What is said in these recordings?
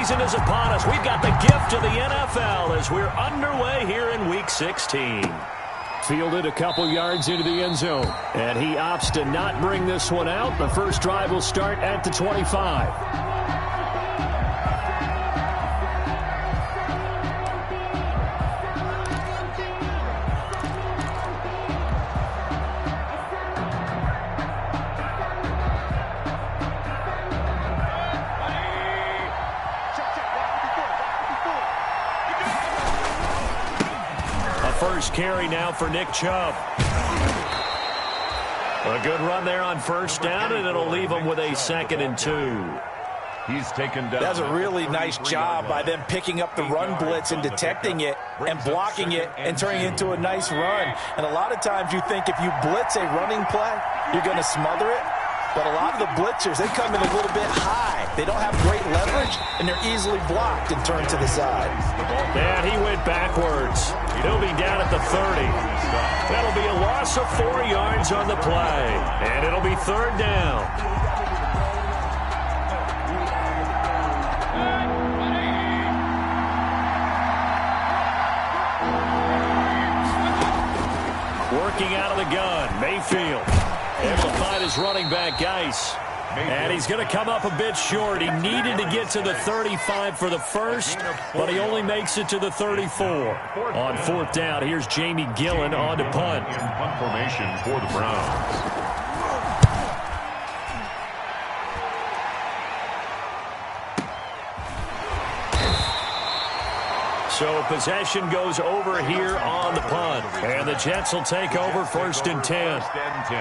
season is upon us. We've got the gift of the NFL as we're underway here in Week 16. Fielded a couple yards into the end zone, and he opts to not bring this one out. The first drive will start at the 25. First carry now for Nick Chubb. A good run there on first down, and it'll leave him with a 2nd and 2. He's taken down. That's a really nice job by them picking up the run blitz and detecting it and blocking it and turning it into a nice run. And a lot of times you think if you blitz a running play, you're going to smother it. But a lot of the blitzers, they come in a little bit high. They don't have great leverage, and they're easily blocked and turned to the side. And he went backwards. He'll be down at the 30. That'll be a loss of 4 yards on the play. And it'll be 3rd down. Working out of the gun, Mayfield. Able to find his running back, Geis. And he's going to come up a bit short. He needed to get to the 35 for the first, but he only makes it to the 34. On 4th down, here's Jamie Gillen on to punt. In punt formation for the Browns. So possession goes over here on the punt. And the Jets will take over 1st and 10. 1st and 10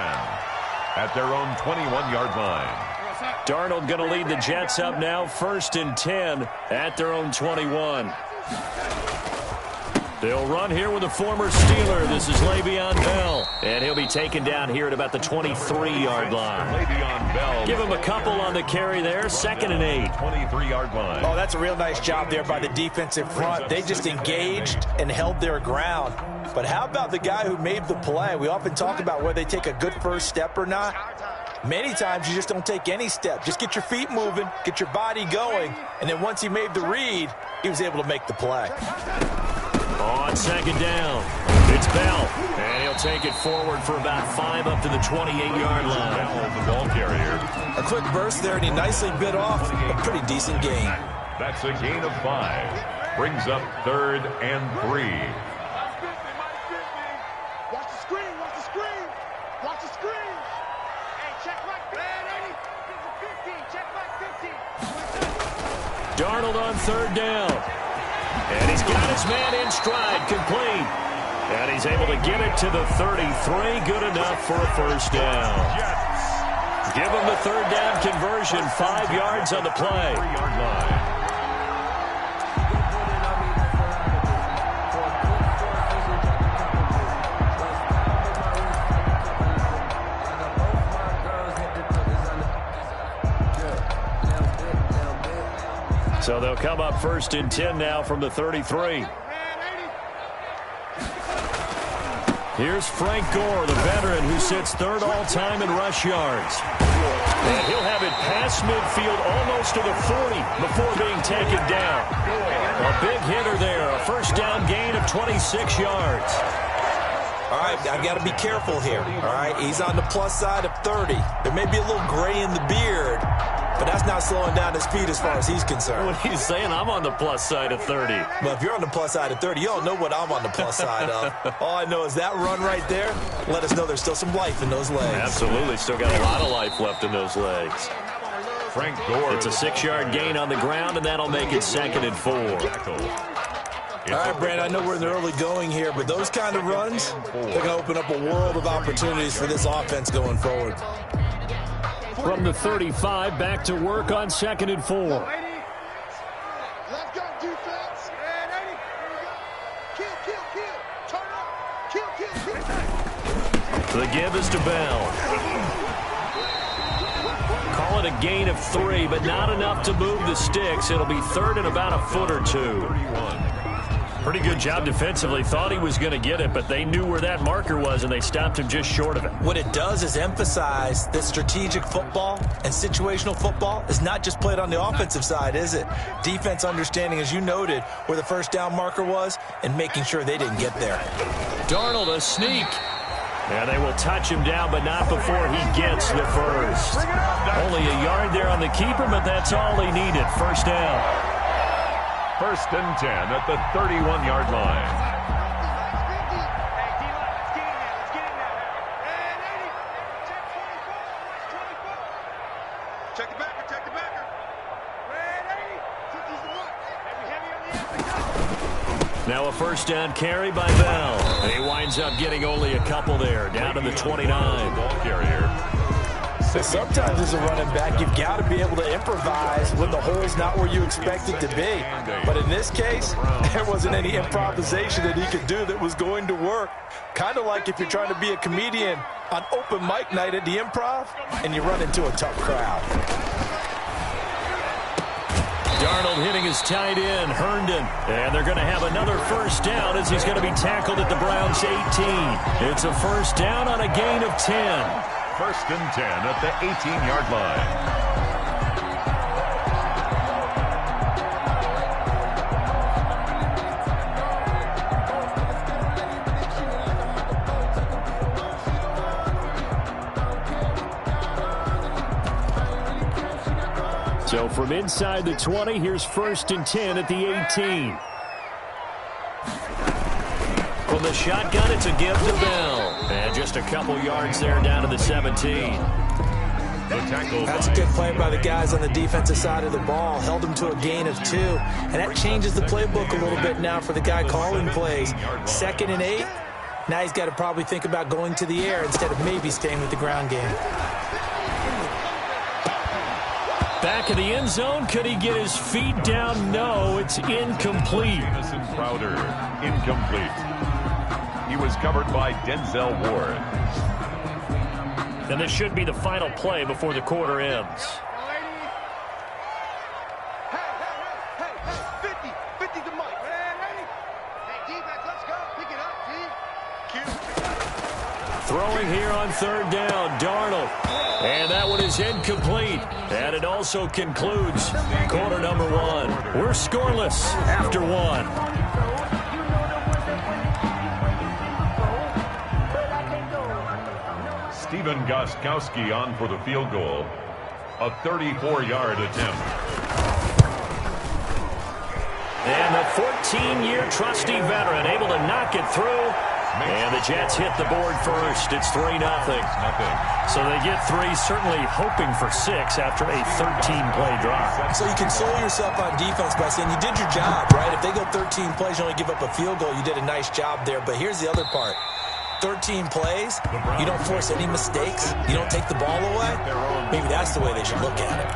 at their own 21-yard line. Darnold going to lead the Jets up now, 1st and 10 at their own 21. They'll run here with a former Steeler. This is Le'Veon Bell. And he'll be taken down here at about the 23-yard line. Le'Veon Bell. Give him a couple on the carry there, 2nd and 8. 23-yard line. Oh, that's a real nice job there by the defensive front. They just engaged and held their ground. But how about the guy who made the play? We often talk about whether they take a good first step or not. Many times you just don't take any step. Just get your feet moving, get your body going, and then once he made the read, he was able to make the play. On 2nd down, it's Bell, and he'll take it forward for about 5 up to the 28-yard line. Bell, the ball carrier. A quick burst there, and he nicely bit off a pretty decent gain. That's a gain of 5. Brings up 3rd and 3. Watch the screen, watch the screen, watch the screen. Hey, check right, man, 80, 15, check right, 15. Darnold on 3rd down. And he's got his man in stride, complete. And he's able to get it to the 33, good enough for a 1st down. Give him the 3rd down conversion, 5 yards on the play. 3-yard line. So they'll come up 1st and 10 now from the 33. Here's Frank Gore, the veteran who sits 3rd all-time in rush yards. And he'll have it past midfield almost to the 40 before being taken down. A big hitter there, a 1st down gain of 26 yards. All right, I got to be careful here. All right, he's on the plus side of 30. There may be a little gray in the beard, but that's not slowing down his speed as far as he's concerned. What are you saying? I'm on the plus side of 30. Well, if you're on the plus side of 30, you don't know what I'm on the plus side of. All I know is that run right there, let us know there's still some life in those legs. Absolutely, still got a lot of life left in those legs. Frank Gore. It's a 6-yard gain on the ground, and that'll make it 2nd and 4. All right, Brand, I know we're in the early going here, but those kind of runs, they're going to open up a world of opportunities for this offense going forward. From the 35, back to work on 2nd and 4. Let's go, defense. And 80, here we go. Kill. Turn up. Kill. The give is to Bell. Call it a gain of 3, but not enough to move the sticks. It'll be 3rd and about a foot or 2. Pretty good job defensively. Thought he was going to get it, but they knew where that marker was, and they stopped him just short of it. What it does is emphasize that strategic football and situational football is not just played on the offensive side, is it? Defense understanding, as you noted, where the first down marker was and making sure they didn't get there. Darnold a sneak. And they will touch him down, but not before he gets the first. Only a yard there on the keeper, but that's all he needed. First down. 1st and 10 at the 31-yard line. Now a first down carry by Bell. And he winds up getting only a couple there, down to the 29. Ball carrier. Sometimes as a running back, you've got to be able to improvise when the hole's not where you expect it to be. But in this case, there wasn't any improvisation that he could do that was going to work. Kind of like if you're trying to be a comedian on open mic night at the Improv and you run into a tough crowd. Darnold hitting his tight end, Herndon. And they're going to have another first down as he's going to be tackled at the Browns' 18. It's a first down on a gain of 10. 1st and 10 at the 18-yard line. So from inside the 20, here's 1st and 10 at the 18. From the shotgun, it's a give to Bell. And just a couple yards there down to the 17. That's a good play by the guys on the defensive side of the ball. Held them to a gain of 2. And that changes the playbook a little bit now for the guy calling plays. 2nd and 8. Now he's got to probably think about going to the air instead of maybe staying with the ground game. Back in the end zone. Could he get his feet down? No, it's incomplete. Jamison Crowder, incomplete. He was covered by Denzel Ward. And this should be the final play before the quarter ends. Hey, 50 to Mike. Hey, defense, let's go. Pick it up, team. Throwing here on 3rd down, Darnold. And that one is incomplete. And it also concludes quarter number 1. We're scoreless after 1. Stephen Gostkowski on for the field goal. A 34-yard attempt. And the 14-year trusty veteran able to knock it through. And the Jets hit the board first. It's 3-0. So they get 3, certainly hoping for 6 after a 13-play drive. So you console yourself on defense by saying you did your job, right? If they go 13 plays, you only give up a field goal, you did a nice job there. But here's the other part. 13 plays, you don't force any mistakes, you don't take the ball away. Maybe that's the way they should look at it.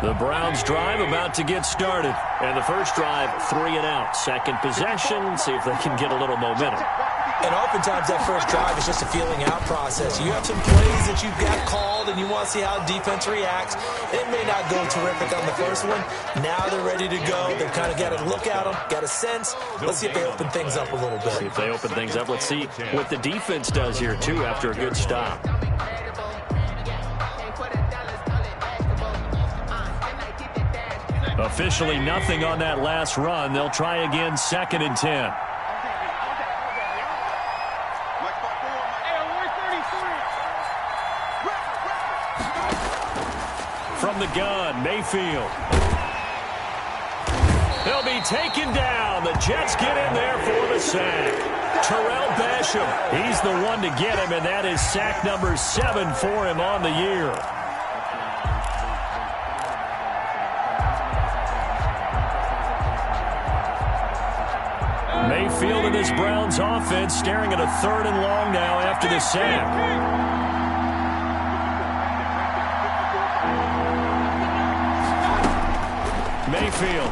The Browns drive about to get started. And the first drive, 3 and out. Second possession, see if they can get a little momentum. And oftentimes that first drive is just a feeling out process. You have some plays that you've got called and you want to see how defense reacts. It may not go terrific on the first one. Now they're ready to go. They've kind of got to look at them, got a sense. Let's see if they open things up a little bit. See if they open things up. Let's see what the defense does here, too, after a good stop. Officially nothing on that last run. They'll try again, 2nd and 10. From the gun, Mayfield. He'll be taken down. The Jets get in there for the sack. Terrell Basham, he's the one to get him, and that is sack number 7 for him on the year. Mayfield and this Browns offense staring at a 3rd and long now after the sack. Mayfield.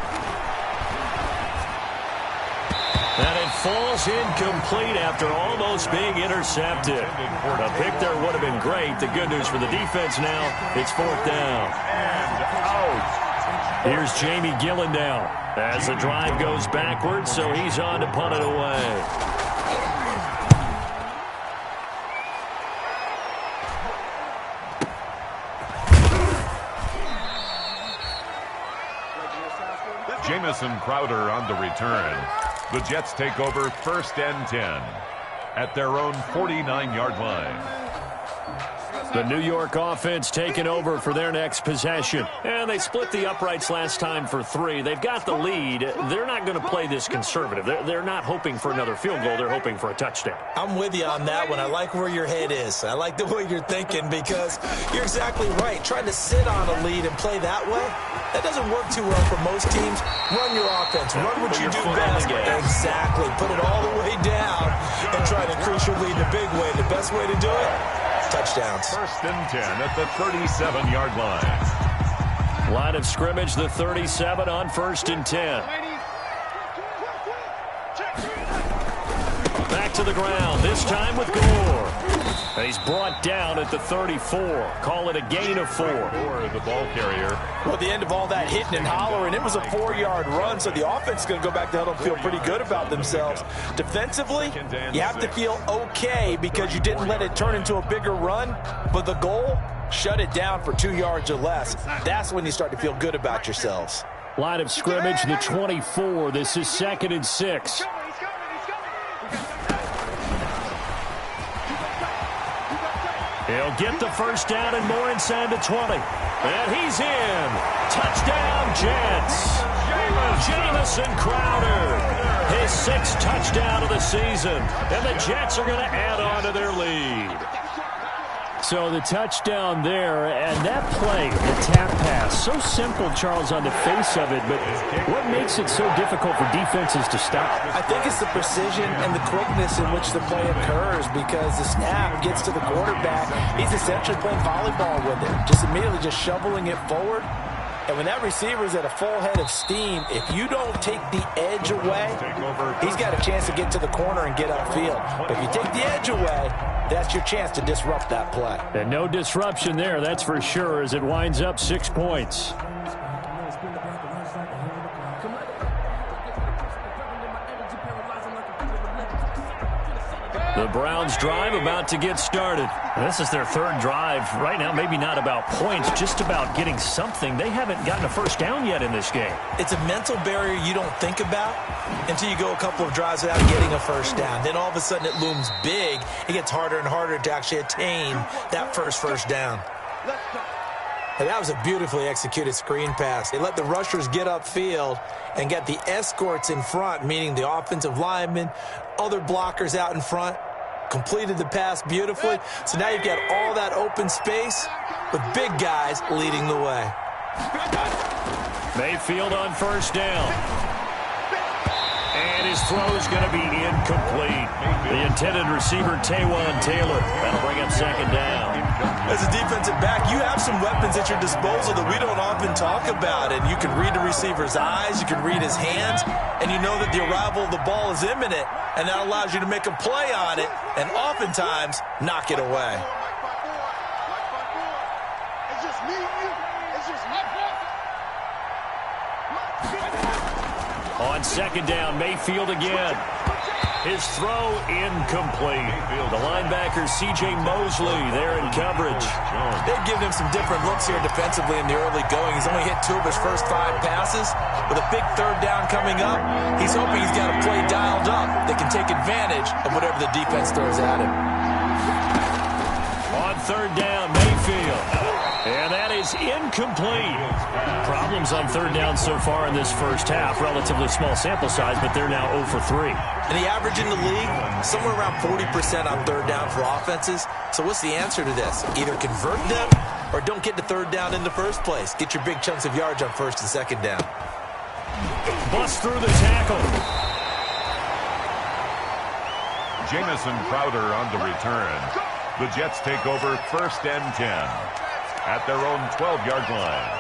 And it falls incomplete after almost being intercepted. A pick there would have been great. The good news for the defense now, it's 4th down. And out. Here's Jamie Gillen now as the drive goes backwards, so he's on to punt it away. Jamison Crowder on the return. The Jets take over 1st and 10 at their own 49-yard line. The New York offense taking over for their next possession. And they split the uprights last time for 3. They've got the lead. They're not going to play this conservative. They're not hoping for another field goal. They're hoping for a touchdown. I'm with you on that one. I like where your head is. I like the way you're thinking because you're exactly right. Trying to sit on a lead and play that way, that doesn't work too well for most teams. Run your offense. Run what you do best. Exactly. Put it all the way down and try to increase your lead in a big way. The best way to do it? Touchdowns. 1st and 10 at the 37-yard line. Line of scrimmage, the 37 on 1st and 10. Back to the ground, this time with Gore. And he's brought down at the 34. Call it a gain of 4. Or the ball carrier. Well, at the end of all that hitting and hollering, it was a 4-yard run, so the offense is going to go back to huddle and feel pretty good about themselves. Defensively, you have to feel okay because you didn't let it turn into a bigger run, but the goal, shut it down for 2 yards or less. That's when you start to feel good about yourselves. Line of scrimmage, the 24. This is 2nd and 6. He'll get the 1st down and more inside the 20. And he's in. Touchdown, Jets. Jamison Crowder. His 6th touchdown of the season. And the Jets are going to add on to their lead. So the touchdown there, and that play, the tap pass, so simple, Charles, on the face of it, but what makes it so difficult for defenses to stop? I think it's the precision and the quickness in which the play occurs because the snap gets to the quarterback. He's essentially playing volleyball with it, just immediately just shoveling it forward. And when that receiver's at a full head of steam, if you don't take the edge away, he's got a chance to get to the corner and get upfield. But if you take the edge away, that's your chance to disrupt that play. And no disruption there, that's for sure, as it winds up 6 points. The Browns drive about to get started. This is their 3rd drive. Right now, maybe not about points, just about getting something. They haven't gotten a 1st down yet in this game. It's a mental barrier you don't think about until you go a couple of drives without getting a 1st down. Then all of a sudden it looms big. It gets harder and harder to actually attain that first down. And that was a beautifully executed screen pass. They let the rushers get upfield and get the escorts in front, meaning the offensive linemen, other blockers out in front, completed the pass beautifully. So now you've got all that open space with big guys leading the way. Mayfield on 1st down. And his throw is going to be incomplete. The intended receiver, Taywan Taylor. That'll bring up 2nd down. As a defensive back, you have some weapons at your disposal that we don't often talk about. And you can read the receiver's eyes, you can read his hands, and you know that the arrival of the ball is imminent. And that allows you to make a play on it and oftentimes knock it away. It's just me and you. It's just me. On 2nd down, Mayfield again. His throw incomplete. The linebacker, C.J. Mosley, there in coverage. They've given him some different looks here defensively in the early going. He's only hit 2 of his first 5 passes. With a big 3rd down coming up, he's hoping he's got a play dialed up that can take advantage of whatever the defense throws at him. On 3rd down, Mayfield. And that is incomplete. Problems on 3rd down so far in this first half. Relatively small sample size, but they're now 0 for 3. And the average in the league, somewhere around 40% on 3rd down for offenses. So what's the answer to this? Either convert them or don't get to 3rd down in the first place. Get your big chunks of yards on 1st and 2nd down. Bust through the tackle. Jamison Crowder on the return. The Jets take over 1st and 10 at their own 12-yard line.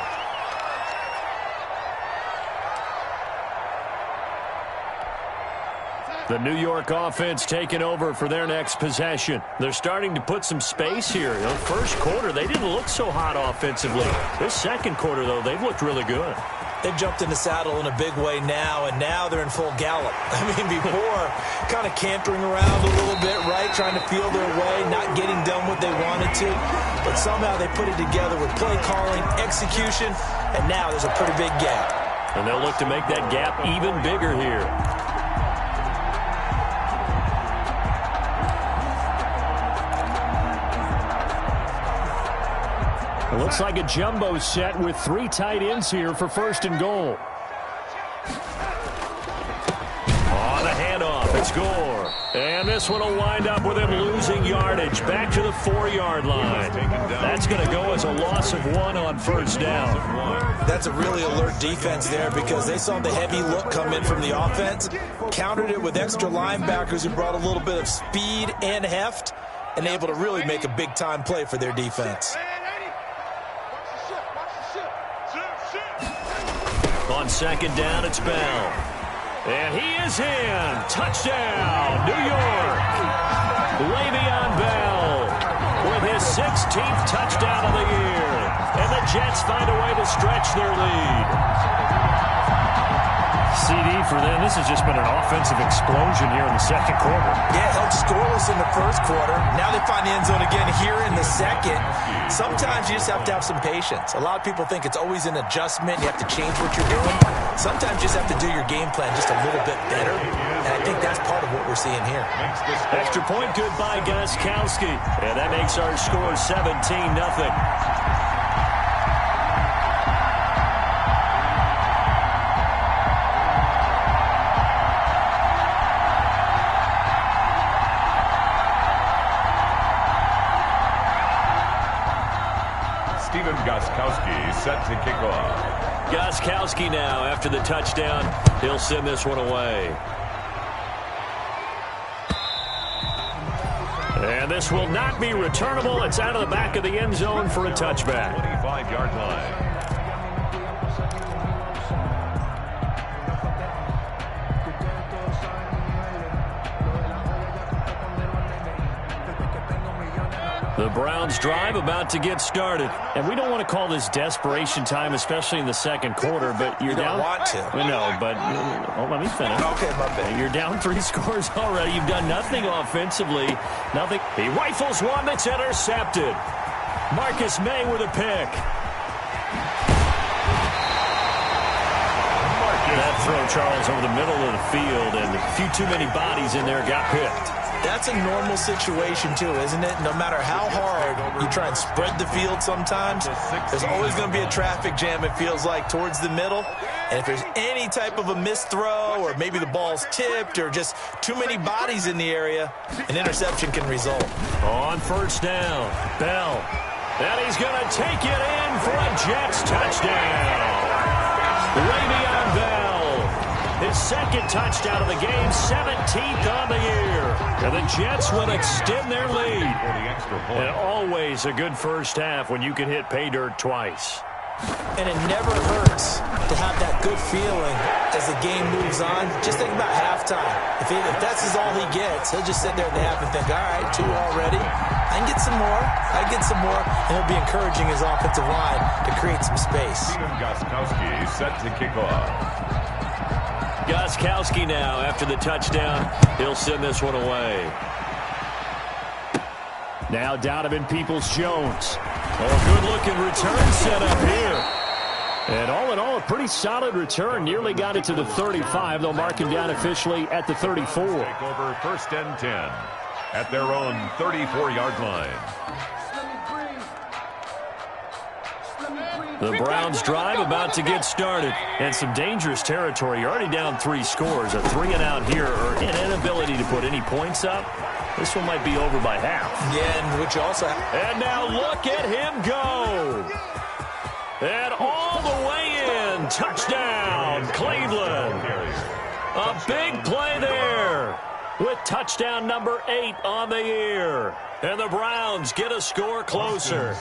The New York offense taking over for their next possession. They're starting to put some space here. You know, first quarter, they didn't look so hot offensively. This second quarter, though, they've looked really good. They've jumped in the saddle in a big way now, and now they're in full gallop. I mean, before, kind of cantering around a little bit, right, trying to feel their way, not getting done what they wanted to. But somehow they put it together with play calling, execution, and now there's a pretty big gap. And they'll look to make that gap even bigger here. It looks like a jumbo set with 3 tight ends here for first and goal. On the handoff, it's Gore. And this one will wind up with him losing yardage back to the 4-yard line. That's going to go as a loss of 1 on first down. That's a really alert defense there because they saw the heavy look come in from the offense, countered it with extra linebackers who brought a little bit of speed and heft, and able to really make a big-time play for their defense. On second down, it's Bell. And he is in. Touchdown, New York. Le'Veon Bell with his 16th touchdown of the year. And the Jets find a way to stretch their lead. CD for them, this has just been an offensive explosion here in the second quarter. Yeah, held scoreless in the first quarter. Now they find the end zone again here in the second. Sometimes you just have to have some patience. A lot of people think it's always an adjustment. You have to change what you're doing. Sometimes you just have to do your game plan just a little bit better. And I think that's part of what we're seeing here. Extra point good by Gostkowski. And that makes our score 17-0. Gostkowski set to kick off. Gostkowski now after the touchdown. He'll send this one away. And this will not be returnable. It's out of the back of the end zone for a touchback. 25-yard line. The Browns drive about to get started. And we don't want to call this desperation time, especially in the second quarter, but you're down. You don't want to. I know, but let me finish. Okay, my bad. You're down 3 scores already. You've done nothing offensively. Nothing. He rifles one that's intercepted. Marcus May with a pick. That throw, Charles, over the middle of the field, and a few too many bodies in there got picked. That's a normal situation, too, isn't it? No matter how hard you try and spread the field sometimes, there's always going to be a traffic jam, it feels like, towards the middle. And if there's any type of a missed throw or maybe the ball's tipped or just too many bodies in the area, an interception can result. On first down, Bell. And he's going to take it in for a Jets touchdown. Le'Veon Bell. His second touchdown of the game, 17th on the year. And the Jets will extend their lead. And always a good first half when you can hit pay dirt twice. And it never hurts to have that good feeling as the game moves on. Just think about halftime. If that's all he gets, he'll just sit there at the half and think, all right, 2 already. I can get some more. I can get some more. And he'll be encouraging his offensive line to create some space. Gostkowski set to kick off. Gostkowski now after the touchdown. He'll send this one away. Now Donovan Peoples-Jones. Oh, good-looking return set up here. And all in all, a pretty solid return. Nearly got it to the 35. They'll mark him down officially at the 34. Take over first and 10 at their own 34-yard line. The Browns drive about to get started. And some dangerous territory. You're already down 3 scores. A 3 and out here, or an inability to put any points up. This one might be over by half. Yeah, and which also... And now look at him go. And all the way in. Touchdown, Cleveland. A big play there with touchdown number 8 on the year. And the Browns get a score closer.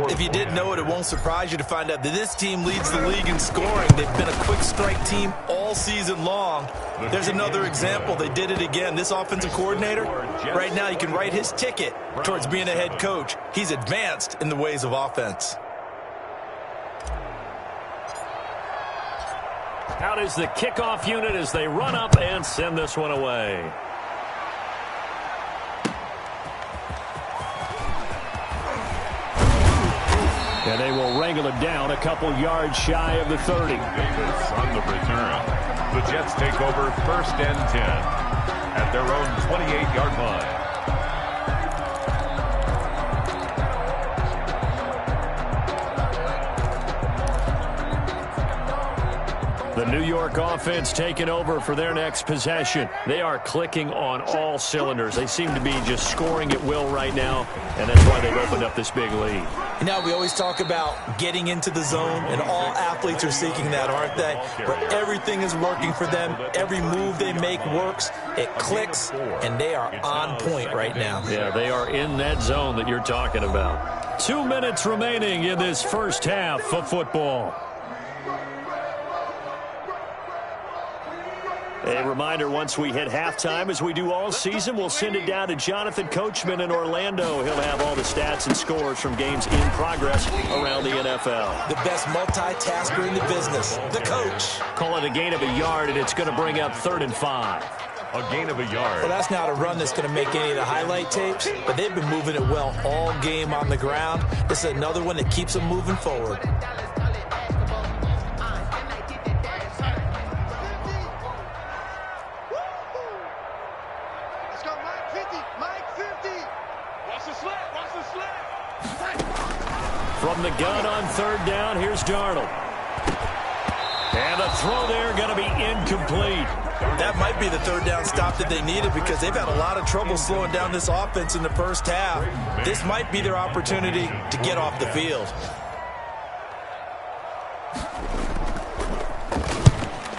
If you didn't know it, it won't surprise you to find out that this team leads the league in scoring. They've been a quick strike team all season long. There's another example. They did it again. This offensive coordinator, right now you can write his ticket towards being a head coach. He's advanced in the ways of offense. Out is the kickoff unit as they run up and send this one away. And they will wrangle it down a couple yards shy of the 30. Davis on the return. The Jets take over 1st and 10 at their own 28-yard line. The New York offense taking over for their next possession. They are clicking on all cylinders. They seem to be just scoring at will right now, and that's why they've opened up this big lead. You know, we always talk about getting into the zone, and all athletes are seeking that, aren't they? Where everything is working for them. Every move they make works. It clicks, and they are on point right now. Yeah, they are in that zone that you're talking about. 2 minutes remaining in this first half of football. A reminder, once we hit halftime, as we do all season, we'll send it down to Jonathan Coachman in Orlando. He'll have all the stats and scores from games in progress around the NFL. The best multitasker in the business, the coach. Call it a gain of a yard, and it's going to bring up 3rd and 5. A gain of a yard. Well, that's not a run that's going to make any of the highlight tapes, but they've been moving it well all game on the ground. This is another one that keeps them moving forward. From the gun on 3rd down, here's Darnold. And the throw there going to be incomplete. That might be the 3rd down stop that they needed because they've had a lot of trouble slowing down this offense in the first half. This might be their opportunity to get off the field.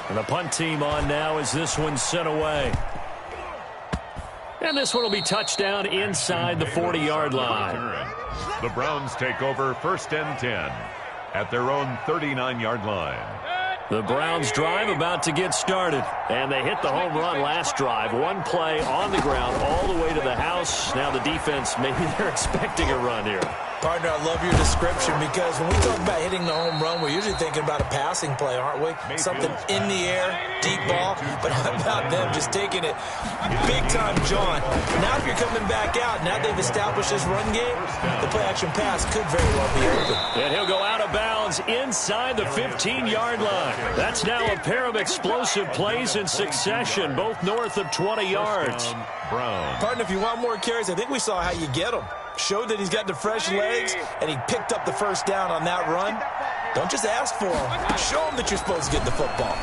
And the punt team on now as this one's sent away. And this one will be touchdown inside the 40-yard line. The Browns take over 1st and 10 at their own 39-yard line. The Browns drive about to get started. And they hit the home run last drive. One play on the ground all the way to the house. Now the defense, maybe they're expecting a run here. Partner, I love your description because when we talk about hitting the home run, we're usually thinking about a passing play, aren't we? Something in the air, deep ball, but how about them just taking it big time, John? Now if you're coming back out, now they've established this run game, the play-action pass could very well be open. And he'll go out of bounds inside the 15-yard line. That's now a pair of explosive plays in succession, both north of 20 yards. Brown. Partner, if you want more carries, I think we saw how you get them. Showed that he's got the fresh legs, and he picked up the 1st down on that run. Don't just ask for him. Show him that you're supposed to get the football.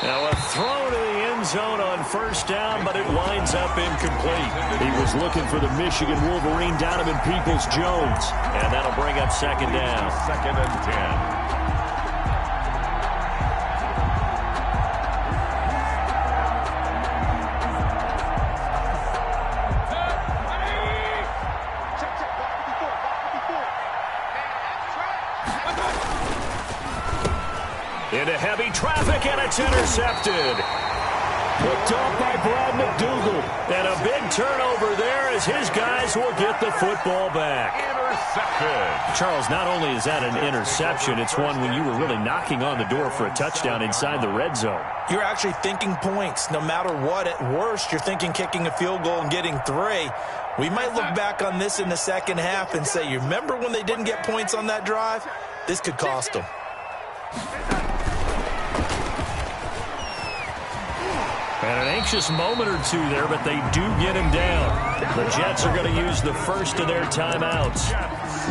Now a throw to the end zone on 1st down, but it winds up incomplete. He was looking for the Michigan Wolverine, Donovan Peoples-Jones. And that'll bring up 2nd down. 2nd and 10. Into heavy traffic, and it's intercepted. Picked off by Brad McDougal. And a big turnover there as his guys will get the football back. Intercepted. Charles, not only is that an interception, it's one when you were really knocking on the door for a touchdown inside the red zone. You're actually thinking points. No matter what, at worst, you're thinking kicking a field goal and getting 3. We might look back on this in the second half and say, you remember when they didn't get points on that drive? This could cost them. And an anxious moment or two there, but they do get him down. The Jets are going to use the first of their timeouts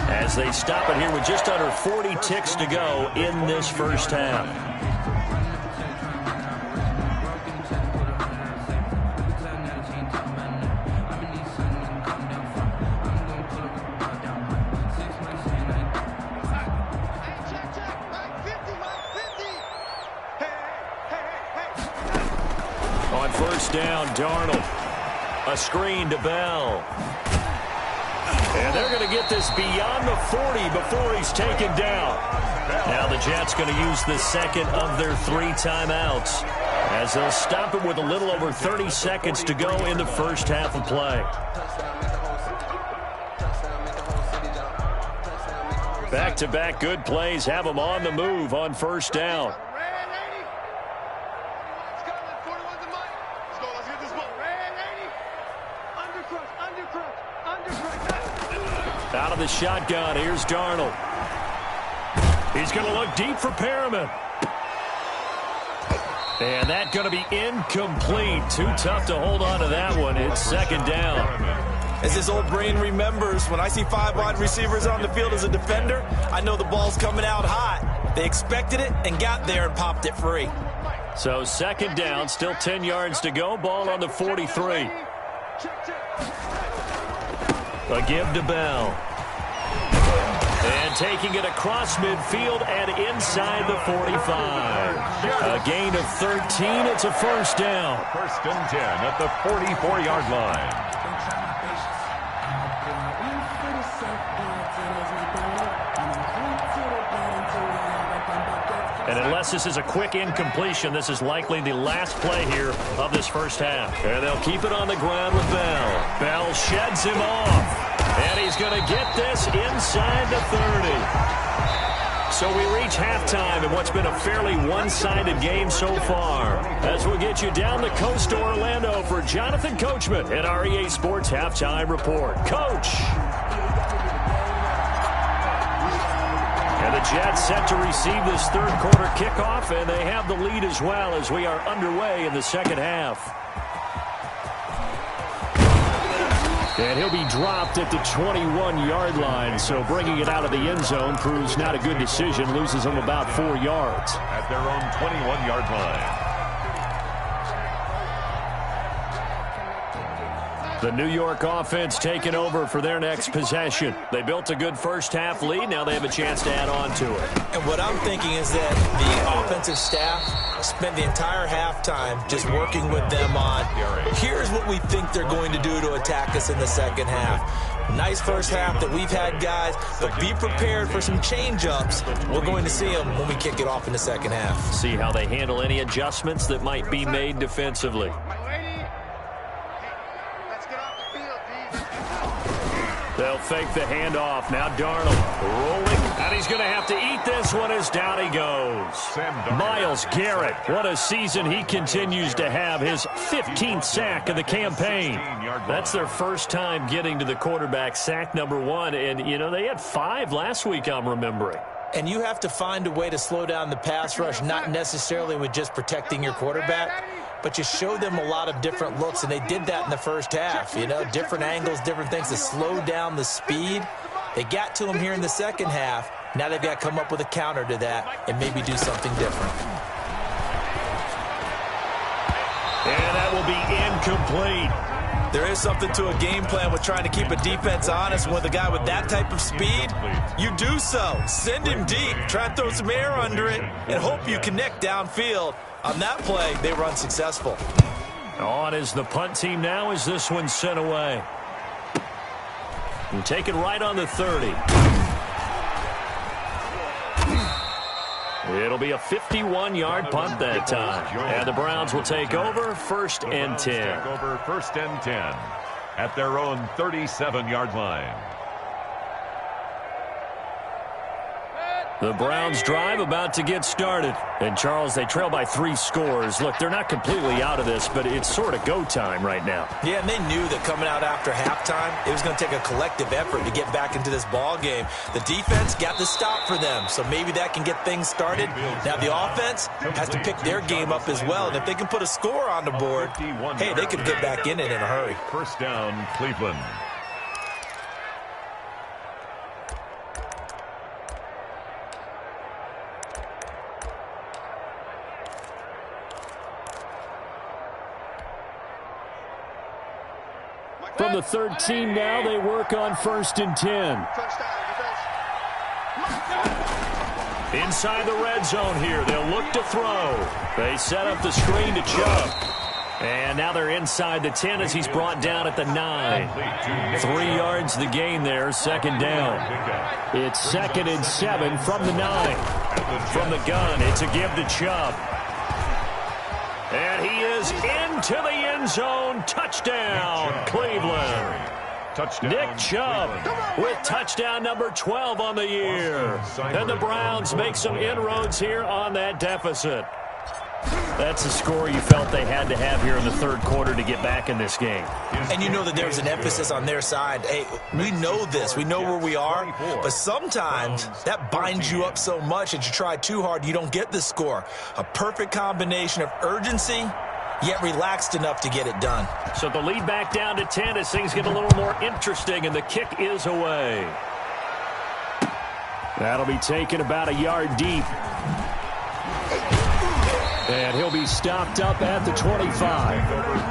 as they stop it here with just under 40 ticks to go in this first half. On 1st down, Darnold. A screen to Bell. And they're going to get this beyond the 40 before he's taken down. Now the Jets going to use the second of their 3 timeouts, as they'll stop it with a little over 30 seconds to go in the first half of play. Back-to-back good plays have them on the move on first down. Out of the shotgun, here's Darnold. He's going to look deep for Perriman. And that's going to be incomplete. Too tough to hold on to that one. It's second down. As his old brain remembers, when I see 5 wide receivers on the field as a defender, I know the ball's coming out hot. They expected it and got there and popped it free. So second down, still 10 yards to go. Ball on the 43. A give to Bell. And taking it across midfield and inside the 45. A gain of 13. It's a first down. First and 10 at the 44-yard line. And unless this is a quick incompletion, this is likely the last play here of this first half. And they'll keep it on the ground with Bell. Bell sheds him off. And he's going to get this inside the 30. So we reach halftime in what's been a fairly one-sided game so far. As we'll get you down the coast to Orlando for Jonathan Coachman at our EA Sports Halftime Report. Coach! And the Jets set to receive this third quarter kickoff, and they have the lead as well as we are underway in the second half. And he'll be dropped at the 21-yard line, so bringing it out of the end zone proves not a good decision, loses him about 4 yards. At their own 21-yard line. The New York offense taking over for their next possession. They built a good first-half lead. Now they have a chance to add on to it. And what I'm thinking is that the offensive staff spent the entire halftime just working with them on, here's what we think they're going to do to attack us in the second half. Nice first half that we've had, guys, but be prepared for some change-ups. We're going to see them when we kick it off in the second half. See how they handle any adjustments that might be made defensively. They'll fake the handoff. Now Darnold rolling, and he's going to have to eat this one as down he goes. Myles Garrett, what a season he continues to have. His 15th sack of the campaign. That's their first time getting to the quarterback, sack number 1. And, you know, they had 5 last week, I'm remembering. And you have to find a way to slow down the pass rush, not necessarily with just protecting your quarterback, but you show them a lot of different looks, and they did that in the first half. You know, different angles, different things to slow down the speed. They got to him here in the second half. Now they've got to come up with a counter to that and maybe do something different. And that will be incomplete. There is something to a game plan with trying to keep a defense honest. With a guy with that type of speed, you do so. Send him deep. Try and throw some air under it and hope you connect downfield. On that play, they were unsuccessful. On is the punt team now as this one's sent away. And taken right on the 30. It'll be a 51-yard punt that time. And the Browns will take over first and 10. Take over first and 10 at their own 37-yard line. The Browns drive about to get started. And, Charles, they trail by 3 scores. Look, they're not completely out of this, but it's sort of go time right now. Yeah, and they knew that coming out after halftime, it was going to take a collective effort to get back into this ball game. The defense got the stop for them, so maybe that can get things started. Now the offense has to pick their game up as well, and if they can put a score on the board, hey, they could get back in it in a hurry. First down, Cleveland. From the 13 now, they work on first and 10. Inside the red zone here, they'll look to throw. They set up the screen to Chubb. And now they're inside the 10 as he's brought down at the 9. 3 yards the gain there, second down. It's 2nd and 7 from the 9. From the gun, it's a give to Chubb. And he is into the end zone. Touchdown, Cleveland. Nick Chubb with touchdown number 12 on the year. And the Browns make some inroads here on that deficit. That's a score you felt they had to have here in the third quarter to get back in this game. And you know that there's an emphasis on their side. Hey, we know this. We know where we are. But sometimes that binds you up so much that you try too hard, you don't get the score. A perfect combination of urgency, yet relaxed enough to get it done. So the lead back down to 10 as things get a little more interesting, and the kick is away. That'll be taken about a yard deep. And he'll be stopped up at the 25.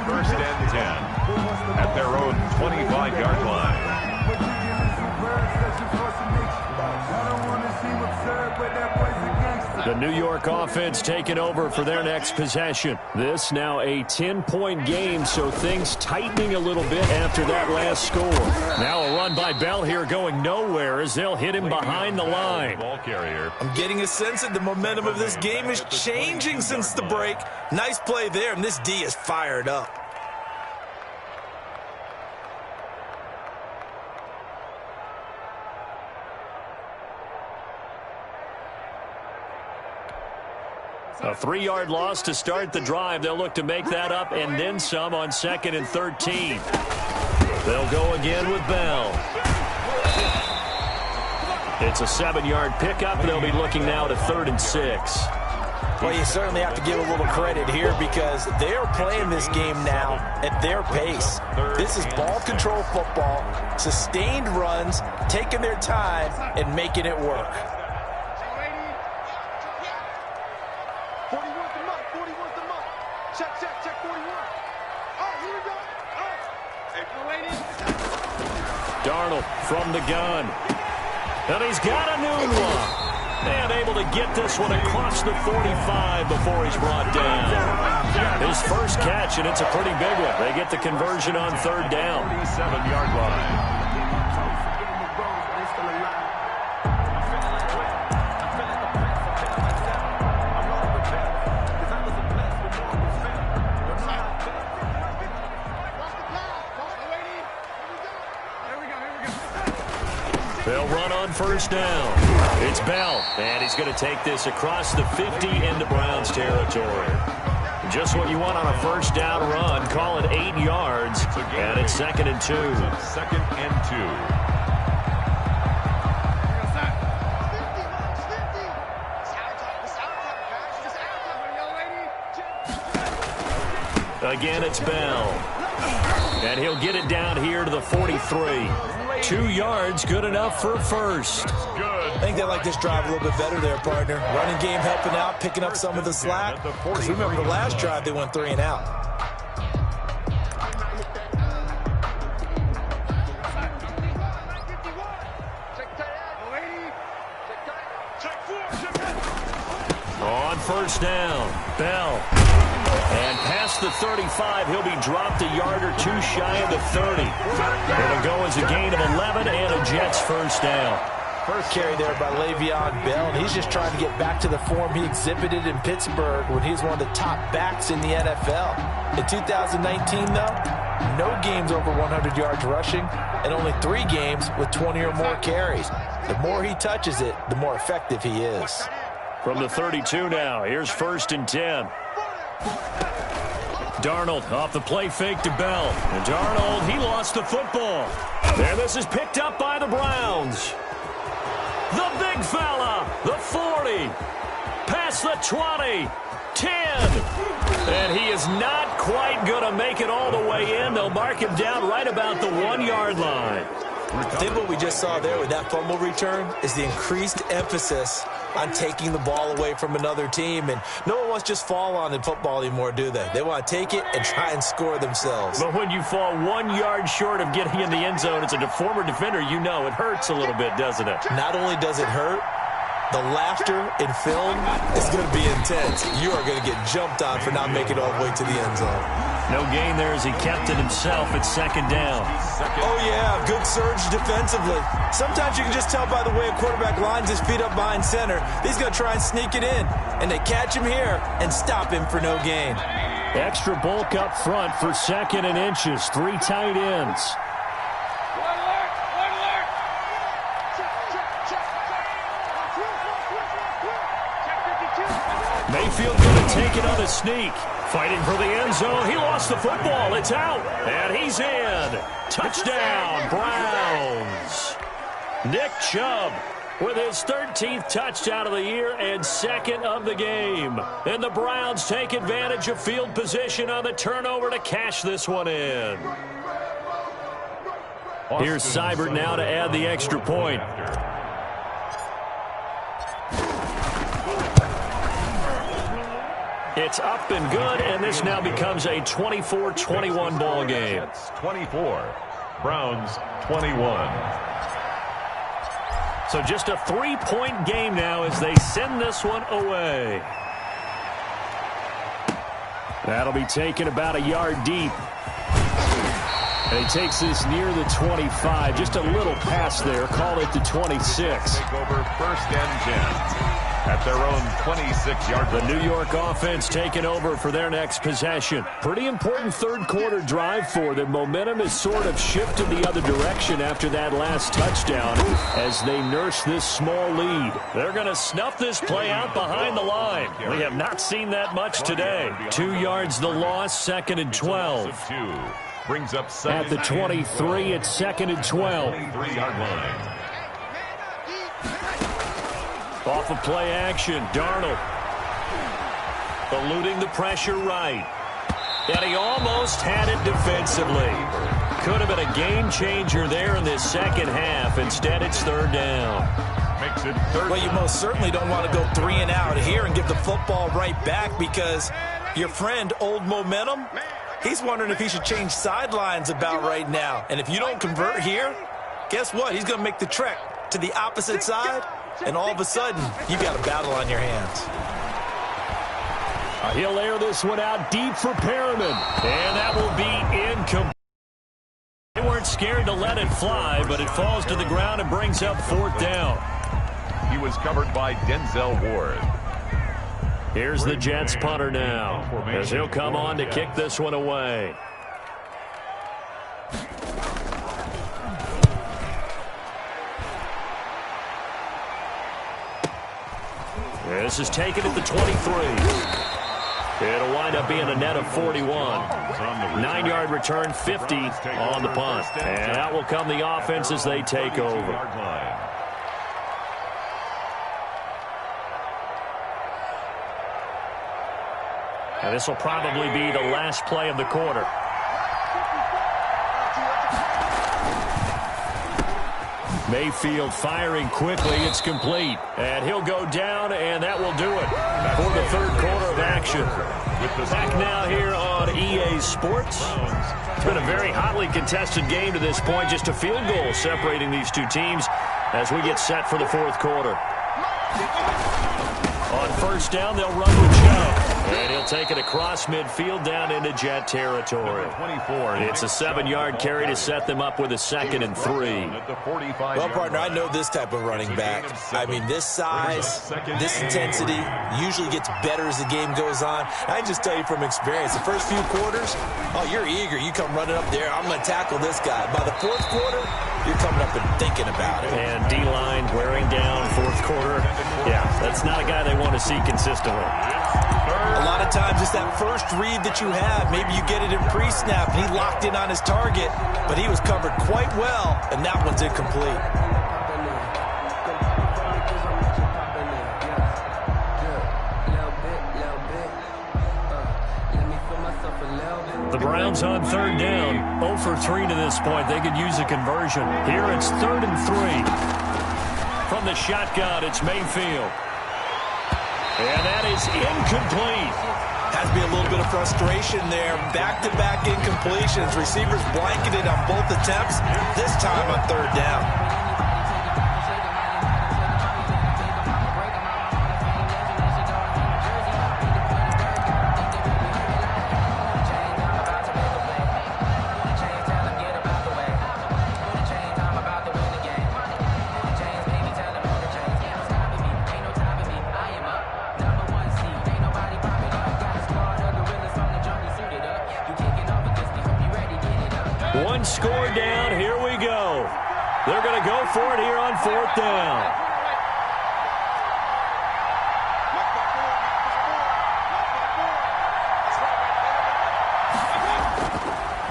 First and 10 at their own 25-yard line. The New York offense taking over for their next possession. This now a 10-point game, so things tightening a little bit after that last score. Now a run by Bell here going nowhere as they'll hit him behind the line. Ball carrier. I'm getting a sense that the momentum of this game is changing since the break. Nice play there, and this D is fired up. A 3-yard loss to start the drive. They'll look to make that up and then some on 2nd and 13. They'll go again with Bell. It's a 7-yard pickup. They'll be looking now to 3rd and 6. Well, you certainly have to give a little credit here because they're playing this game now at their pace. This is ball control football, sustained runs, taking their time, and making it work. 41's the mark, 41's the mark. Check, 41. All right, here we go. All right. Hey, lady. Darnold from the gun. And he's got a new one. And able to get this one across the 45 before he's brought down. His first catch, and it's a pretty big one. They get the conversion on 3rd down. 47-yard line. They'll run on 1st down. It's Bell, and he's going to take this across the 50 into Browns territory. Just what you want on a 1st down run. Call it 8 yards, and it's 2nd and 2. 2nd and 2. Again, it's Bell. And he'll get it down here to the 43. 2 yards, good enough for a first. I think they like this drive a little bit better there, partner. Running game helping out, picking up some of the slack. Because remember the last drive, they went 3 and out. On 1st down, Bell. And past the 35, he'll be dropped a yard or 2 shy of the 30. It'll go as a gain of 11 and a Jets 1st down. First carry there by Le'Veon Bell, and he's just trying to get back to the form he exhibited in Pittsburgh when he was one of the top backs in the NFL. In 2019, though, no games over 100 yards rushing, and only 3 games with 20 or more carries. The more he touches it, the more effective he is. From the 32 now, here's 1st and 10. Darnold off the play fake to Bell. And Darnold, he lost the football. And this is picked up by the Browns. The big fella, the 40. Past the 20. 10. And he is not quite going to make it all the way in. They'll mark him down right about the 1-yard line. I think what we just saw there with that fumble return is the increased emphasis on taking the ball away from another team. And no one wants to just fall on in football anymore, do they? They want to take it and try and score themselves. But when you fall 1 yard short of getting in the end zone as a former defender, you know it hurts a little bit, doesn't it? Not only does it hurt, the laughter in film is going to be intense. You are going to get jumped on for not making it all the way to the end zone. No gain there as he kept it himself at second down. Oh, yeah, good surge defensively. Sometimes you can just tell by the way a quarterback lines his feet up behind center. He's going to try and sneak it in, and they catch him here and stop him for no gain. Extra bulk up front for 2nd and inches. 3 tight ends. Mayfield going to take it on a sneak. Fighting for the end zone. He lost the football. It's out. And he's in. Touchdown, Browns. Nick Chubb with his 13th touchdown of the year and 2nd of the game. And the Browns take advantage of field position on the turnover to cash this one in. Here's Seibert now to add the extra point. It's up and good, and this now becomes a 24-21 ball game. 24, Browns 21. So just a 3-point game now as they send this one away. That'll be taken about a yard deep. And he takes this near the 25. Just a little pass there. Call it the 26. Take over 1st and 10. At their own 26-yard line. The New York offense taking over for their next possession. Pretty important third-quarter drive for them. Momentum has sort of shifted the other direction after that last touchdown as they nurse this small lead. They're going to snuff this play out behind the line. We have not seen that much today. 2 yards the loss, 2nd and 12. Brings up at the 23, it's 2nd and 12. 3-yard line. Off of play action, Darnold eluding the pressure right. And he almost had it defensively. Could have been a game changer there in this second half. Instead, it's 3rd down. Makes it 3rd. Well, you most certainly don't want to go 3 and out here and give the football right back because your friend, Old Momentum, he's wondering if he should change sidelines about right now. And if you don't convert here, guess what? He's going to make the trek to the opposite side. And all of a sudden, you've got a battle on your hands. He'll air this one out deep for Perriman. And that will be incomplete. They weren't scared to let it fly, but it falls to the ground and brings up 4th down. He was covered by Denzel Ward. Here's the Jets punter now as he'll come on to kick this one away. This is taken at the 23. It'll wind up being a net of 41. 9-yard return, 50 on the punt. And out will come the offense as they take over. And this will probably be the last play of the quarter. Mayfield firing quickly. It's complete. And he'll go down, and that will do it for the 3rd quarter of action. Back now here on EA Sports. It's been a very hotly contested game to this point. Just a field goal separating these two teams as we get set for the 4th quarter. On 1st down, they'll run with Chubb. And he'll take it across midfield down into Jet territory. It's a 7-yard carry to set them up with a 2nd and 3. Well, partner, I know this type of running back. I mean, this size, this intensity usually gets better as the game goes on. I can just tell you from experience, the first few quarters, oh, you're eager. You come running up there. I'm going to tackle this guy. By the 4th quarter, you're coming up and thinking about it. And D-line wearing down 4th quarter. Yeah, that's not a guy they want to see consistently. A lot of times it's that first read that you have. Maybe you get it in pre-snap, and he locked in on his target, but he was covered quite well, and that one's incomplete. The Browns on 3rd down, 0 for 3 to this point. They could use a conversion. Here it's 3rd and 3. From the shotgun, it's Mayfield. And that is incomplete. Has to be a little bit of frustration there. Back-to-back incompletions. Receivers blanketed on both attempts, this time on 3rd down. They're going to go for it here on 4th down.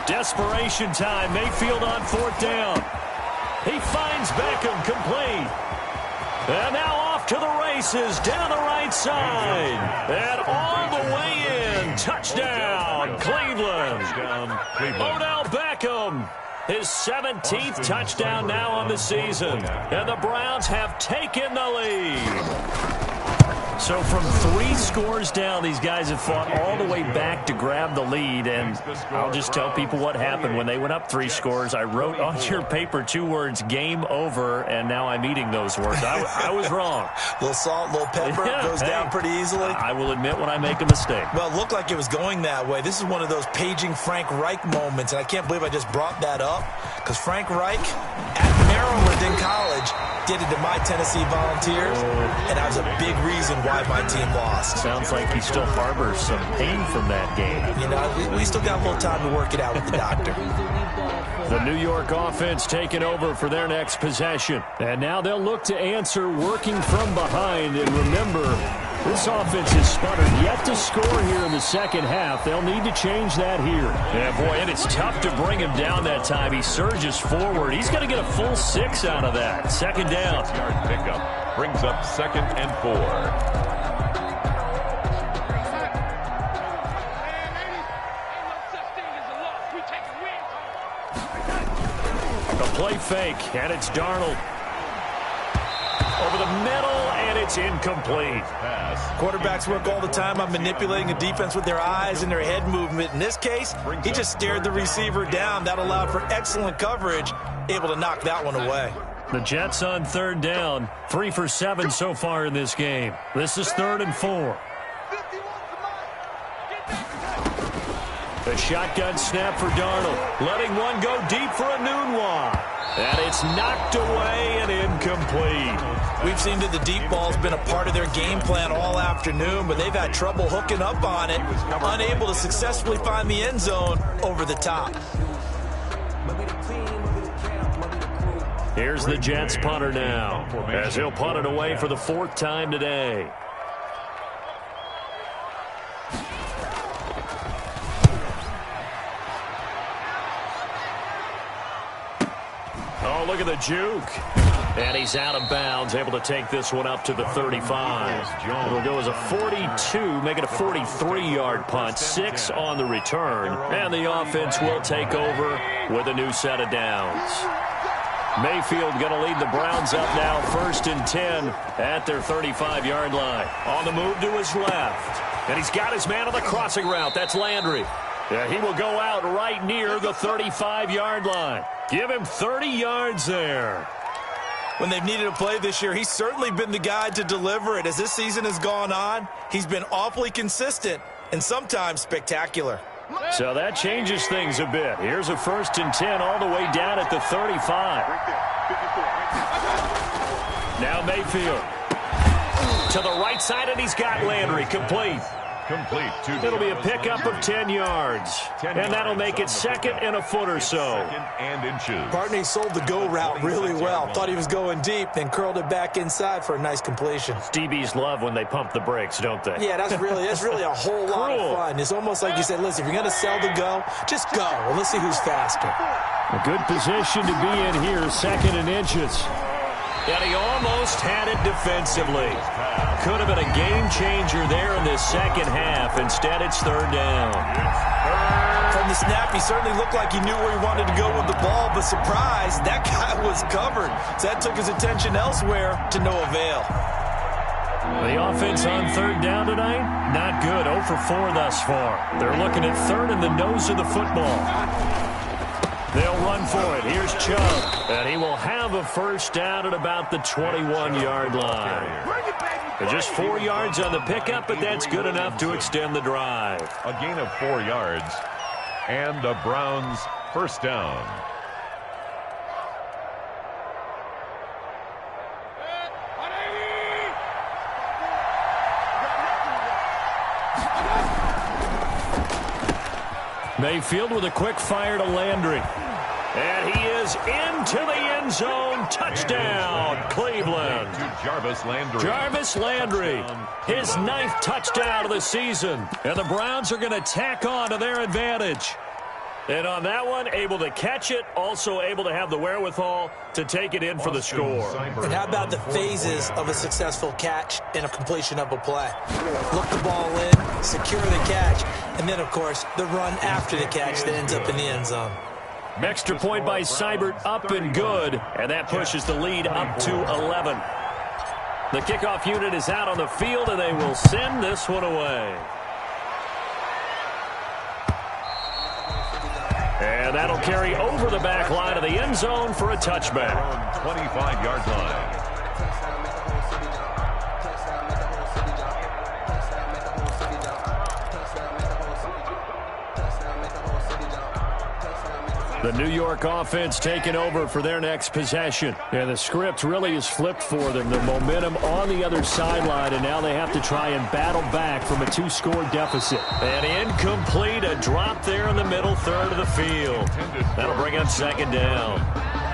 Desperation time. Mayfield on 4th down. He finds Beckham, complete. And now off to the races down the right side. And all the way in. Touchdown, Cleveland. Odell Beckham. His 17th touchdown now on the season. And the Browns have taken the lead. So from 3 scores down, these guys have fought all the way back to grab the lead. And I'll just tell people what happened when they went up 3 scores. I wrote on your paper 2 words, game over, and now I'm eating those words. I was wrong. Little salt, little pepper, goes down pretty easily. I will admit when I make a mistake. Well, it looked like it was going that way. This is one of those paging Frank Reich moments, and I can't believe I just brought that up, because Frank Reich at Maryland in college did it to my Tennessee Volunteers, and that was a big reason why my team lost. Sounds like he still harbors some pain from that game. You know, we still got a little time to work it out with the doctor. The New York offense taking over for their next possession. And now they'll look to answer working from behind. And remember, this offense has sputtered yet to score here in the second half. They'll need to change that here. Yeah, boy, and it's tough to bring him down that time. He surges forward. He's going to get a full 6 out of that. 2nd down. 6-yard pickup brings up 2nd and 4. Play fake, and it's Darnold. Over the middle, and it's incomplete. Pass. Quarterbacks work all the time on manipulating a defense with their eyes and their head movement. In this case, he just stared the receiver down. That allowed for excellent coverage, able to knock that one away. The Jets on 3rd down, 3 for 7 so far in this game. This is 3rd and 4. The shotgun snap for Darnold, letting one go deep for a Nunwa. And it's knocked away and incomplete. We've seen that the deep ball's been a part of their game plan all afternoon, but they've had trouble hooking up on it, unable to successfully find the end zone over the top. Here's the Jets punter now, as he'll punt it away for the 4th time today. Oh, look at the juke. And he's out of bounds, able to take this one up to the 35. It'll go as a 42, make it a 43-yard punt, 6 on the return. And the offense will take over with a new set of downs. Mayfield going to lead the Browns up now, 1st and 10 at their 35-yard line. On the move to his left. And he's got his man on the crossing route. That's Landry. Yeah, he will go out right near the 35-yard line. Give him 30 yards there. When they've needed a play this year, he's certainly been the guy to deliver it. As this season has gone on, he's been awfully consistent and sometimes spectacular. So that changes things a bit. Here's a 1st and 10 all the way down at the 35. Now Mayfield to the right side, and he's got Landry complete. Complete. It'll be a pickup of 10 yards. And that'll make it 2nd and a foot or so. 2nd and inches. Partner, he sold the go route really well. Thought he was going deep, then curled it back inside for a nice completion. DBs love when they pump the brakes, don't they? Yeah, that's really a whole lot of fun. It's almost like you said, listen, if you're going to sell the go, just go. And let's see who's faster. A good position to be in here, 2nd and inches. And he almost had it defensively. Could have been a game changer there in this second half. Instead, it's 3rd down. From the snap, he certainly looked like he knew where he wanted to go with the ball, but surprise, that guy was covered. So that took his attention elsewhere to no avail. The offense on 3rd down tonight, not good. 0 for 4 thus far. They're looking at 3rd in the nose of the football. They'll run for it. Here's Chubb. And he will have a 1st down at about the 21-yard line. Just 4 yards on the pickup, but that's good enough to extend the drive. A gain of 4 yards and the Browns' 1st down. Mayfield with a quick fire to Landry. And he is into the end zone. Touchdown, Cleveland. Jarvis Landry, his 9th touchdown of the season. And the Browns are going to tack on to their advantage. And on that one, able to catch it, also able to have the wherewithal to take it in for the score. And how about the phases of a successful catch and a completion of a play? Look the ball in, secure the catch, and then, of course, the run after the catch that ends up in the end zone. Extra point by Seibert, up and good, and that pushes the lead up to 11. The kickoff unit is out on the field, and they will send this one away. And that'll carry over the back line of the end zone for a touchback. 25-yard line. The New York offense taking over for their next possession. And the script really is flipped for them. The momentum on the other sideline, and now they have to try and battle back from a 2-score deficit. And incomplete, a drop there in the middle third of the field. That'll bring up second down.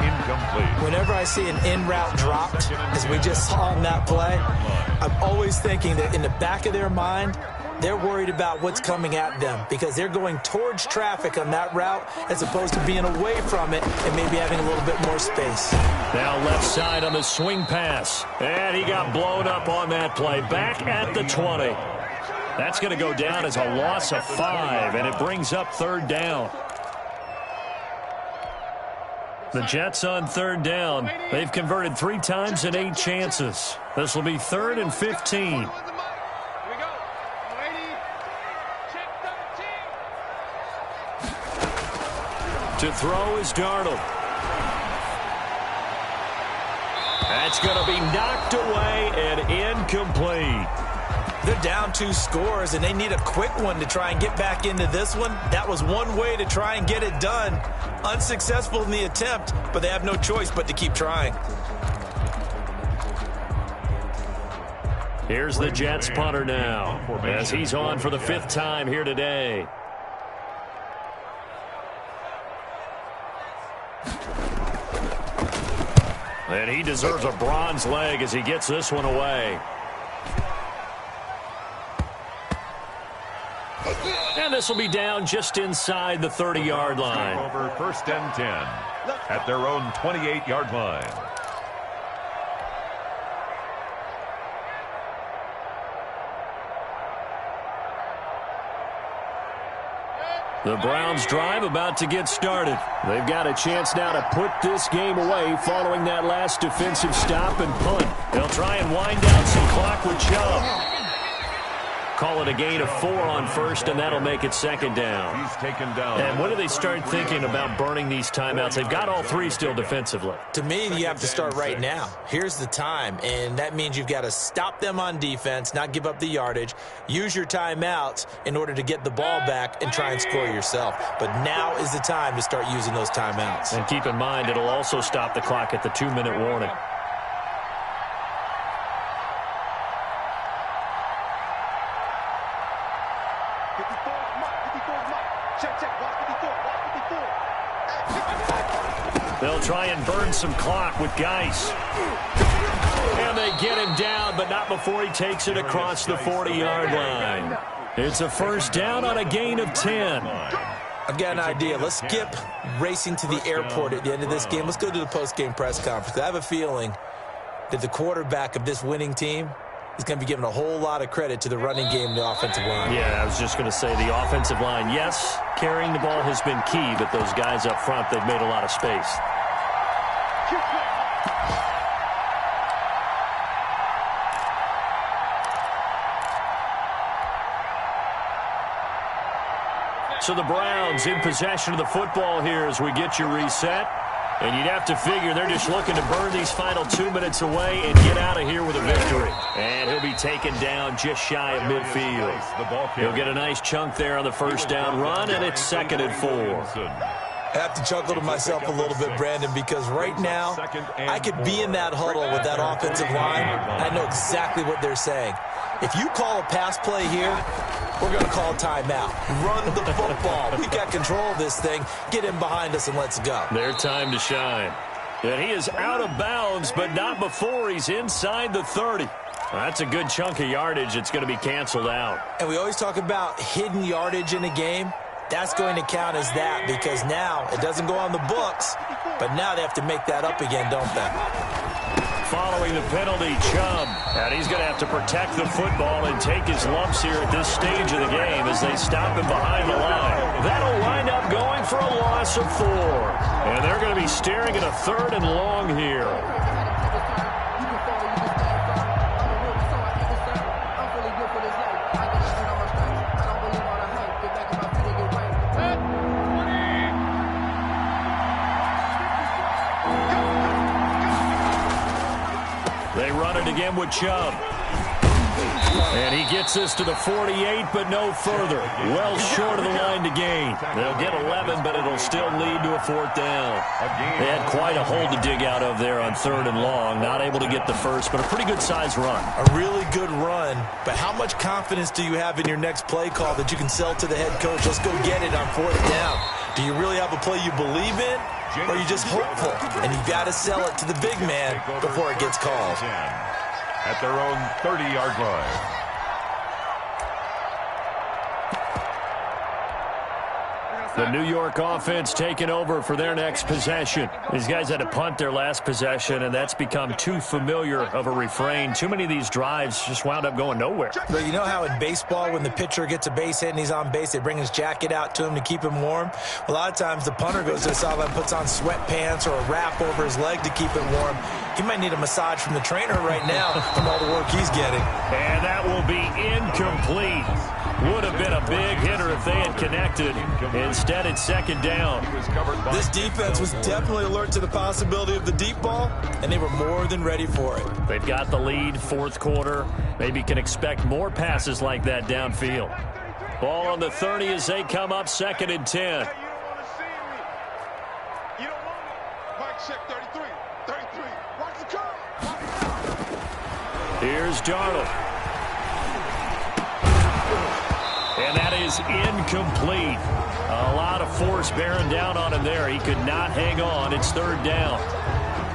Incomplete. Whenever I see an in-route dropped, as we just saw on that play, I'm always thinking that in the back of their mind, they're worried about what's coming at them because they're going towards traffic on that route as opposed to being away from it and maybe having a little bit more space. Now left side on the swing pass. And he got blown up on that play. Back at the 20. That's going to go down as a loss of 5, and it brings up third down. The Jets on third down. They've converted 3 times in 8 chances. This will be 3rd and 15. To throw is Darnold. That's going to be knocked away and incomplete. They're down 2 scores, and they need a quick one to try and get back into this one. That was one way to try and get it done. Unsuccessful in the attempt, but they have no choice but to keep trying. Here's the Jets punter now, as he's on for the 5th time here today. And he deserves a bronze leg as he gets this one away. And this will be down just inside the 30-yard line. Over 1st and 10 at their own 28-yard line. The Browns drive about to get started. They've got a chance now to put this game away following that last defensive stop and punt. They'll try and wind down some clock with Chubb. Call it a gain of 4 on first, and that'll make it second down. He's taken down. And when do they start thinking about burning these timeouts? They've got all 3 still defensively. To me, you have to start right now. Here's the time, and that means you've got to stop them on defense, not give up the yardage, use your timeouts in order to get the ball back and try and score yourself. But now is the time to start using those timeouts. And keep in mind, it'll also stop the clock at the 2-minute warning. They'll try and burn some clock with Geis. And they get him down, but not before he takes it across the 40-yard line. It's a first down on a gain of 10. I've got an idea. Let's skip racing to the airport at the end of this game. Let's go to the post-game press conference. I have a feeling that the quarterback of this winning team is going to be giving a whole lot of credit to the running game and the offensive line. Yeah, I was just going to say the offensive line, yes, carrying the ball has been key, but those guys up front, they've made a lot of space. So the Browns in possession of the football here as we get you reset. And you'd have to figure they're just looking to burn these final 2 minutes away and get out of here with a victory. And he'll be taken down just shy of midfield. He'll get a nice chunk there on the first down run, and it's 2nd and 4. I have to chuckle to myself a little bit, Brandon, because right now I could be in that huddle with that offensive line. I know exactly what they're saying. If you call a pass play here, we're going to call a timeout. Run the football. We got control of this thing. Get him behind us and let's go. Their time to shine. And he is out of bounds, but not before he's inside the 30. That's a good chunk of yardage. It's going to be canceled out. And we always talk about hidden yardage in a game. That's going to count as that because now it doesn't go on the books, but now they have to make that up again, don't they? Following the penalty, Chubb. And he's going to have to protect the football and take his lumps here at this stage of the game as they stop him behind the line. That'll wind up going for a loss of 4. And they're going to be staring at a 3rd and long here. Again with Chubb. And he gets this to the 48, but no further. Well short of the line to gain. They'll get 11, but it'll still lead to a 4th down. They had quite a hole to dig out of there on 3rd and long. Not able to get the first, but a pretty good-sized run. A really good run, but how much confidence do you have in your next play call that you can sell to the head coach? Let's go get it on 4th down. Do you really have a play you believe in, or are you just hopeful? And you've got to sell it to the big man before it gets called. At their own 30-yard line. The New York offense taking over for their next possession. These guys had to punt their last possession, and that's become too familiar of a refrain. Too many of these drives just wound up going nowhere. But you know how in baseball, when the pitcher gets a base hit and he's on base, they bring his jacket out to him to keep him warm? A lot of times the punter goes to the sideline, puts on sweatpants or a wrap over his leg to keep it warm. He might need a massage from the trainer right now from all the work he's getting. And that will be incomplete. Would have been a big hitter if they had connected. Instead, it's 2nd down. This defense was definitely alert to the possibility of the deep ball, and they were more than ready for it. They've got the lead, 4th quarter. Maybe can expect more passes like that downfield. Ball on the 30 as they come up, 2nd and 10. Here's Darnold. And that is incomplete. A lot of force bearing down on him there. He could not hang on. It's 3rd down.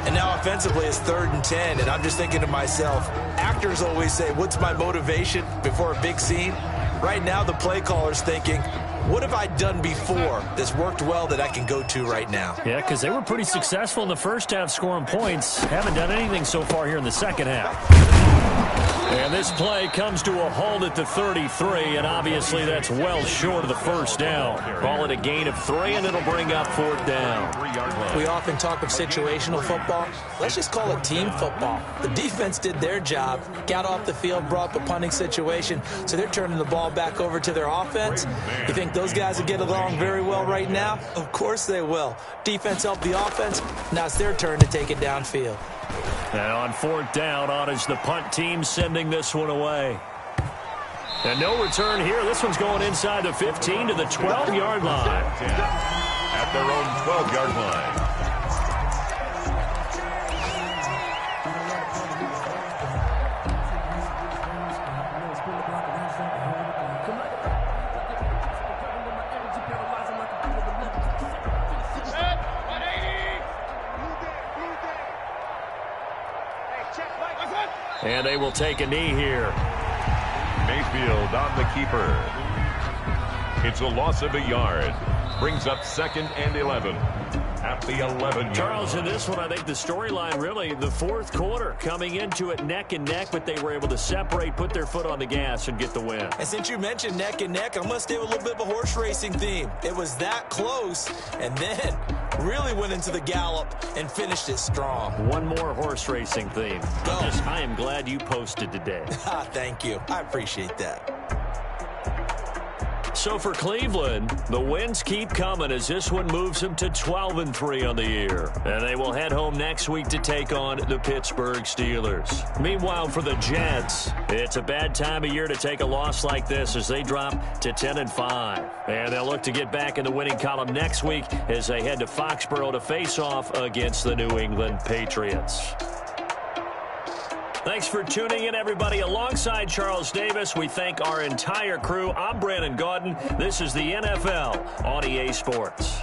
And now offensively it's 3rd and 10. And I'm just thinking to myself, actors always say, what's my motivation before a big scene? Right now the play caller's thinking, what have I done before that's worked well that I can go to right now? Yeah, because they were pretty successful in the first half scoring points. Haven't done anything so far here in the second half. And this play comes to a halt at the 33, and obviously that's well short of the first down. Call it a gain of 3, and it'll bring up 4th down. We often talk of situational football. Let's just call it team football. The defense did their job, got off the field, brought up a punting situation, so they're turning the ball back over to their offense. You think those guys will get along very well right now? Of course they will. Defense helped the offense. Now it's their turn to take it downfield. And on 4th down, on is the punt team sending this one away. And no return here. This one's going inside the 15 to the 12-yard line. At their own 12-yard line. And they will take a knee here. Mayfield on the keeper. It's a loss of a yard. Brings up 2nd and 11. At the 11-yard Charles, line. in this one, I think the storyline really, the 4th quarter, coming into it neck and neck, but they were able to separate, put their foot on the gas, and get the win. And since you mentioned neck and neck, I'm going to stay with a little bit of a horse racing theme. It was that close, and then really went into the gallop and finished it strong. One more horse racing theme. I am glad you posted today. Thank you. I appreciate that. So for Cleveland, the wins keep coming as this one moves them to 12-3 on the year. And they will head home next week to take on the Pittsburgh Steelers. Meanwhile, for the Jets, it's a bad time of year to take a loss like this as they drop to 10-5. And they'll look to get back in the winning column next week as they head to Foxborough to face off against the New England Patriots. Thanks for tuning in, everybody. Alongside Charles Davis, we thank our entire crew. I'm Brandon Gaudin. This is the NFL on EA Sports.